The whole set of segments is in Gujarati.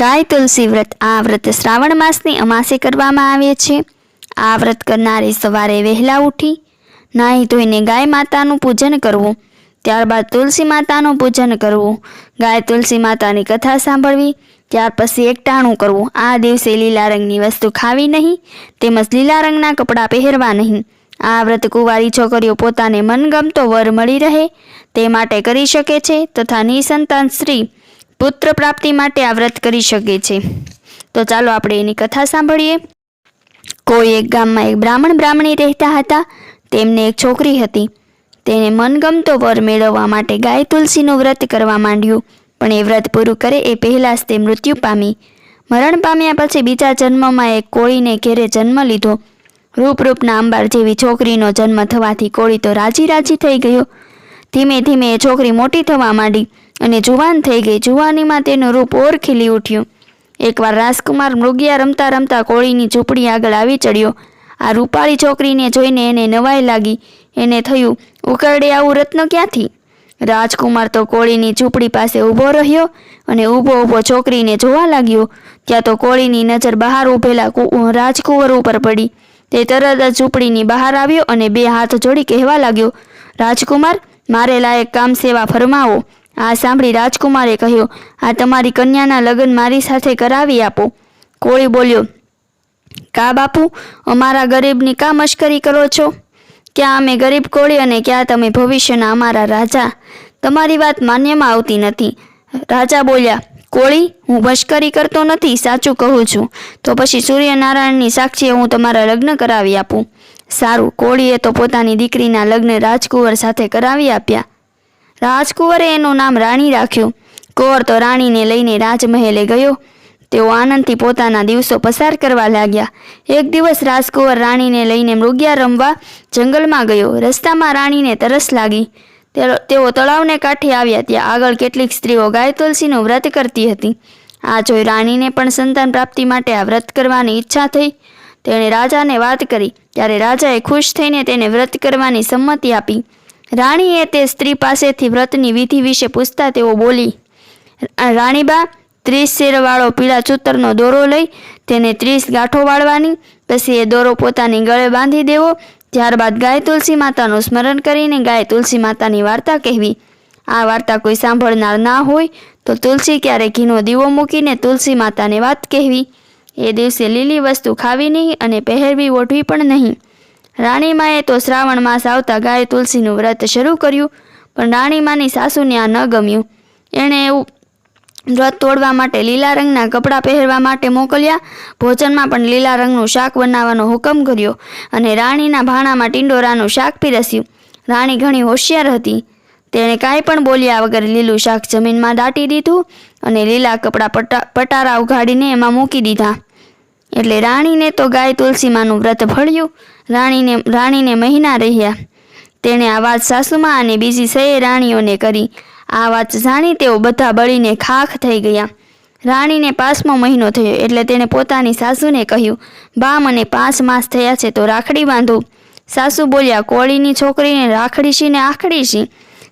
ગાય તુલસી વ્રત. આ વ્રત શ્રાવણ માસની અમાસે કરવામાં આવે છે. આ વ્રત કરનારે સવારે વહેલા ઉઠી નાહી ધોઈને ગાય માતાનું પૂજન કરવું, ત્યારબાદ તુલસી માતાનું પૂજન કરવું, ગાય તુલસી માતાની કથા સાંભળવી, ત્યાર પછી એકટાણું કરવું. આ દિવસે લીલા રંગની વસ્તુ ખાવી નહીં, તેમજ લીલા રંગના કપડાં પહેરવા નહીં. આ વ્રત કુંવારી છોકરીઓ પોતાને મનગમતો વર મળી રહે તે માટે કરી શકે છે, તથા નિસંતાન સ્ત્રી પુત્ર પ્રાપ્તિ માટે આ વ્રત કરી શકે છે. તો ચાલો આપણે એની કથા સાંભળીએ. કોઈ એક ગામમાં એક બ્રાહ્મણી રહેતા હતા. તેમને એક છોકરી હતી. તેને મનગમતો વર મેળવવા માટે ગાય તુલસીનું વ્રત કરવા માંડ્યું. પણ એ વ્રત પૂરું કરે એ પહેલાં જ તે મૃત્યુ પામી. મરણ પામ્યા પછી બીજા જન્મમાં એક કોળીને ઘેરે જન્મ લીધો. રૂપના અંબાર જેવી છોકરીનો જન્મ થવાથી કોળી તો રાજી થઈ ગયો. ધીમે ધીમે એ છોકરી મોટી થવા માંડી અને જુવાન થઈ ગઈ. જુવાનીમાં તેનું રૂપ ઓર ખીલી ઉઠ્યું. એકવાર રાજકુમાર મૃગિયા રમતા રમતા કોળીની ઝૂંપડી આગળ આવી ચડ્યો. આ રૂપાળી છોકરીને જોઈને એને નવાઈ લાગી. એને થયું, ઉકરડે આવું રત્ન ક્યાંથી? રાજકુમાર તો કોળીની ઝૂંપડી પાસે ઊભો રહ્યો અને ઊભો છોકરીને જોવા લાગ્યો. ત્યાં તો કોળીની નજર બહાર ઊભેલા રાજકુંવર ઉપર પડી. તે તરત જ ઝૂંપડીની બહાર આવ્યો અને બે હાથ જોડી કહેવા લાગ્યો, રાજકુમાર, મારે લાયક કામ સેવા ફરમાવો. આ સાંભળી રાજકુમારે કહ્યું, આ તમારી કન્યાના લગ્ન મારી સાથે કરાવી આપો. કોળી બોલ્યો, કા બાપુ, અમારા ગરીબની કા મશ્કરી કરો છો? ક્યાં અમે ગરીબ કોળી અને ક્યાં તમે ભવિષ્યના અમારા રાજા? તમારી વાત માન્યમાં આવતી નથી. રાજા બોલ્યા, કોળી, હું મશ્કરી કરતો નથી, સાચું કહું છું. તો પછી સૂર્યનારાયણની સાક્ષીએ હું તમારા લગ્ન કરાવી આપું. સારું. કોળીએ તો પોતાની દીકરીના લગ્ન રાજકુંવર સાથે કરાવી આપ્યા. રાજકુંવરે એનું નામ રાણી રાખ્યું. કુંવર તો રાણીને લઈને રાજમહેલે ગયો. તેઓ આનંદથી પોતાના દિવસો પસાર કરવા લાગ્યા. એક દિવસ રાજકુંવર રાણીને લઈને મૃગિયા રમવા જંગલમાં ગયો. રસ્તામાં રાણીને તરસ લાગી. તેઓ તળાવને કાંઠે આવ્યા. ત્યાં આગળ કેટલીક સ્ત્રીઓ ગાય તુલસીનું વ્રત કરતી હતી. આ જોઈ રાણીને પણ સંતાન પ્રાપ્તિ માટે આ વ્રત કરવાની ઈચ્છા થઈ. તેણે રાજાને વાત કરી. ત્યારે રાજાએ ખુશ થઈને તેને વ્રત કરવાની સંમતિ આપી. રાણીએ તે સ્ત્રી પાસેથી વ્રતની વિધિ વિશે પૂછતા તેઓ બોલી, રાણીબા, 30 શેરવાળો પીળા ચૂતરનો દોરો લઈ તેને 30 ગાંઠો વાળવાની, પછી એ દોરો પોતાની ગળે બાંધી દેવો. ત્યારબાદ ગાય તુલસી માતાનું સ્મરણ કરીને ગાય તુલસી માતાની વાર્તા કહેવી. આ વાર્તા કોઈ સાંભળનાર ના હોય તો તુલસી ક્યારે ઘીનો દીવો મૂકીને તુલસી માતાને વાત કહેવી. એ દિવસે લીલી વસ્તુ ખાવી નહીં અને પહેરવી ઓઢવી પણ નહીં. રાણીમાએ તો શ્રાવણ માસ આવતા ગાય તુલસીનું વ્રત શરૂ કર્યું. પણ રાણીમાની સાસુને આ ન ગમ્યું. એણે એવું વ્રત તોડવા માટે લીલા રંગના કપડાં પહેરવા માટે મોકલ્યા. ભોજનમાં પણ લીલા રંગનું શાક બનાવવાનો હુકમ કર્યો અને રાણીના ભાણામાં ટિંડોરાનું શાક પીરસ્યું. રાણી ઘણી હોશિયાર હતી. તેણે કાંઈ પણ બોલ્યા વગર લીલું શાક જમીનમાં દાટી દીધું અને લીલા કપડાં પટારા ઉઘાડીને એમાં મૂકી દીધા. એટલે રાણીને તો ગાય તુલસીમાનું વ્રત ફળ્યું. રાણીને મહિના રહ્યા. તેણે આ વાત સાસુમાં અને બીજી 6 રાણીઓને કરી. આ વાત જાણી તેઓ બધા બળીને ખાખ થઈ ગયા. રાણીને 5મો મહિનો થયો એટલે તેણે પોતાની સાસુને કહ્યું, બા, મને 5 માસ થયા છે તો રાખડી બાંધો. સાસુ બોલ્યા, કોળીની છોકરીને રાખડીશી ને આખડીશી.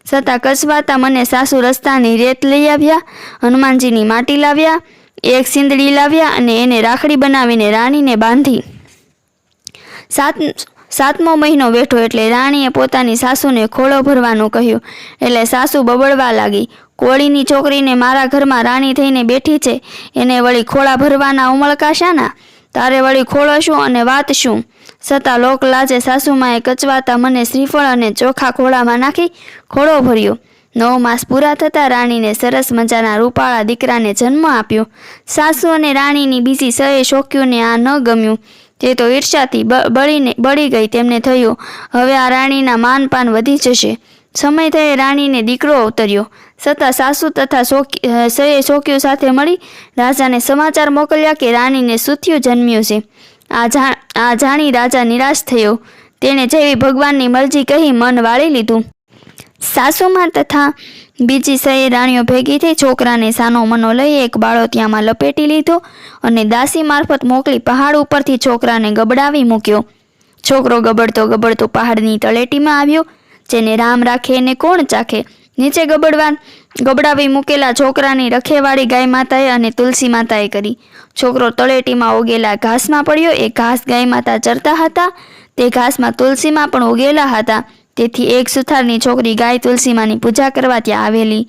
છતાં કચવાતા મને સાસુ રસ્તાની રેત લઈ આવ્યા, હનુમાનજીની માટી લાવ્યા, એક સિંદડી લાવ્યા અને એને રાખડી બનાવીને રાણીને બાંધી. 7મો મહિનો બેઠો એટલે રાણીએ પોતાની સાસુને ખોળો ભરવાનું કહ્યું. એટલે સાસુ બબડવા લાગી, કોળીની છોકરીને મારા ઘરમાં રાણી થઈને બેઠી છે, એને વળી ખોળા ભરવાના ઉમળકા શાના? તારે વળી ખોળો શું અને વાત શું? છતાં લોક લાજે સાસુમાએ કચવાતા મને શ્રીફળ અને ચોખા ખોળામાં નાખી ખોળો ભર્યો. 9 માસ પૂરા થતાં રાણીને સરસ મજાના રૂપાળા દીકરાને જન્મ આપ્યો. સાસુ અને રાણીની બીજી 6 શોખીઓને આ ન ગમ્યું. તે તો ઈર્ષાથી બળી ગઈ. તેમને થયું, હવે આ રાણીના માનપાન વધી જશે. સમય થયે રાણીને દીકરો અવતર્યો. છતાં સાસુ તથા 6 શોખીઓ સાથે મળી રાજાને સમાચાર મોકલ્યા કે રાણીને સુથિયું જન્મ્યું છે. આ જાણી રાજા નિરાશ થયો. તેણે જેવી ભગવાનની મરજી કહી મન વાળી લીધું. સાસુમાં તથા બીજી 6 રાણીઓ ભેગી થઈ છોકરાને સાનો મનો લઈ એક બાળોતિયામાં લપેટી લીધો અને દાસી મારફત મોકલી પહાડ ઉપરથી છોકરાને ગબડાવી મૂક્યો. છોકરો ગબડતો પહાડની તળેટીમાં આવ્યો. જેને રામ રાખે એને કોણ ચાખે? નીચે ગબડાવી મૂકેલા છોકરાની રખેવાળી ગાય માતાએ અને તુલસી માતાએ કરી. છોકરો તળેટીમાં ઉગેલા ઘાસમાં પડ્યો. એ ઘાસ ગાય માતા ચરતા હતા. તે ઘાસમાં તુલસીમાં પણ ઉગેલા હતા. તેથી એક સુથારની છોકરી ગાય તુલસીમાની પૂજા કરવા ત્યાં આવેલી.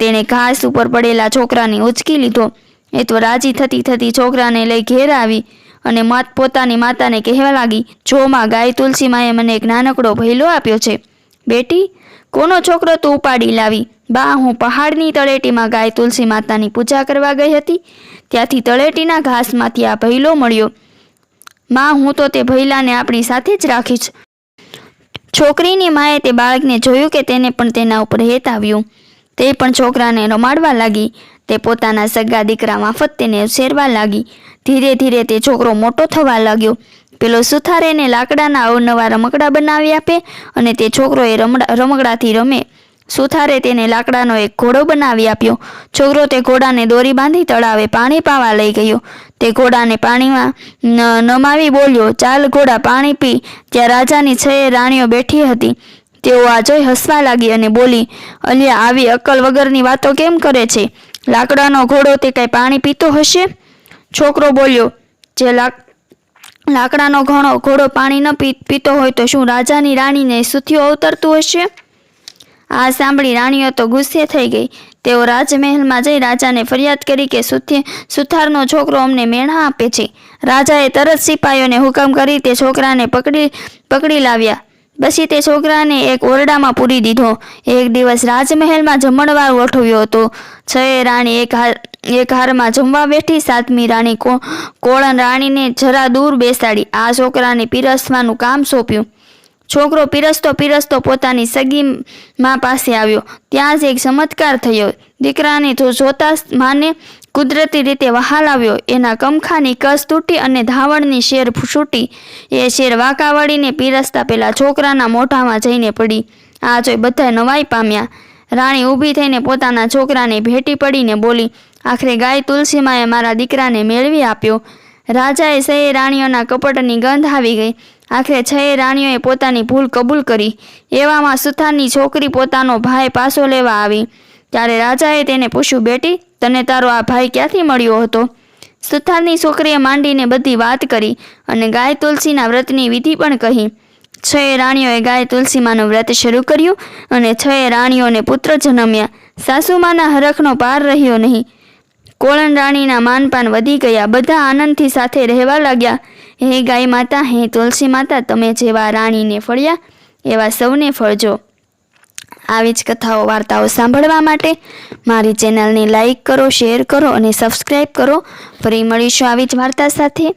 તેણે ઘાસ ઉપર પડેલા છોકરાને ઉચકી લીધો. એ તો રાજી થતી છોકરાને લઈ ઘેર આવી અને પોતાની માતાને કહેવા લાગી, જો માં, ગાય તુલસીમાએ મને એક નાનકડો ભૈલો આપ્યો છે. બેટી, કોનો છોકરો તું ઉપાડી લાવી? બા, હું પહાડની તળેટીમાં ગાય તુલસી માતાની પૂજા કરવા ગઈ હતી. ત્યાંથી તળેટીના ઘાસમાંથી આ ભૈલો મળ્યો. માં, હું તો તે ભૈલાને આપણી સાથે જ રાખીશ. છોકરીની માએ તે બાળકને જોયું કે તેને પણ તેના ઉપર હેત આવ્યું. તે પણ છોકરાને રમાડવા લાગી. તે પોતાના સગા દીકરા માફત તેને ઉછેરવા લાગી. ધીરે ધીરે તે છોકરો મોટો થવા લાગ્યો. પેલો સુથાર એને લાકડાના અવનવા રમકડા બનાવી આપે અને તે છોકરો એ રમકડાથી રમે. સુથારે તેને લાકડાનો એક ઘોડો બનાવી આપ્યો. છોકરો તે ઘોડાને દોરી બાંધી તળાવે પાણી પાવા લઈ ગયો. તે ઘોડાને પાણીમાં નમાવી બોલ્યો, ચાલ ઘોડા, પાણી પી. ત્યાં રાજાની 6 રાણીઓ બેઠી હતી. તેઓ આ જોઈ હસવા લાગી અને બોલી, અલ્યા, આવી અક્કલ વગરની વાતો કેમ કરે છે? લાકડાનો ઘોડો તે કઈ પાણી પીતો હશે? છોકરો બોલ્યો, જે લાકડાનો ઘોડો પાણી ન પીતો હોય તો શું રાજાની રાણીને સુથિયો અવતરતું હશે? આ સાંભળી રાણીઓ તો ગુસ્સે થઈ ગઈ. તેઓ રાજમહેલમાં જઈ રાજાને ફરિયાદ કરી કે સુથારનો છોકરો અમને મેણા આપે છે. રાજાએ તરત સિપાહીઓને હુકમ કરી તે છોકરાને પકડી લાવ્યા. પછી તે છોકરાને એક ઓરડામાં પૂરી દીધો. એક દિવસ રાજમહેલમાં જમણવાર ગોઠવ્યો હતો. 6 રાણી એક હારમાં જમવા બેઠી. 7મી રાણી કોળન રાણીને જરા દૂર બેસાડી આ છોકરાને પીરસવાનું કામ સોંપ્યું. છોકરો પીરસતો પોતાની સગી મા પાસે આવ્યો. ત્યાં જ એક ચમત્કાર થયો. દીકરાને જોતા માને કુદરતી રીતે વહાલ આવ્યો. એના કમખાની કસ તૂટી અને ધાવણની શેર છૂટી. એ શેર વાંકા વળીને પીરસતા પેલા છોકરાના મોઢામાં જઈને પડી. આ જોઈ બધા નવાઈ પામ્યા. રાણી ઊભી થઈને પોતાના છોકરાને ભેટી પડીને બોલી, આખરે ગાય તુલસીમાએ મારા દીકરાને મેળવી આપ્યો. રાજાએ 6 રાણીઓના કપટની ગંધ આવી ગઈ. આખરે 6 રાણીઓએ પોતાની ભૂલ કબૂલ કરી. એવામાં સુથારની છોકરી પોતાનો ભાઈ પાછો લેવા આવી. ત્યારે રાજાએ તેને પૂછ્યું, બેટી, તને તારો આ ભાઈ ક્યાંથી મળ્યો હતો? સુથારની છોકરીએ માંડીને બધી વાત કરી અને ગાય તુલસીના વ્રતની વિધિ પણ કહી. 6 રાણીઓએ ગાય તુલસીમાનું વ્રત શરૂ કર્યું અને 6 રાણીઓને પુત્ર જન્મ્યા. સાસુમાના હરખનો પાર રહ્યો નહીં. કોળન રાણીના માનપાન વધી ગયા. બધા આનંદથી સાથે રહેવા લાગ્યા. હે ગાય માતા, હે તુલસી માતા, તમે જેવા રાણીને ફળ્યા એવા સૌને ફળજો. આવી જ કથાઓ, વાર્તાઓ સાંભળવા માટે મારી ચેનલને લાઈક કરો, શેર કરો અને સબસ્ક્રાઈબ કરો. ફરી મળીશું આવી જ વાર્તા સાથે.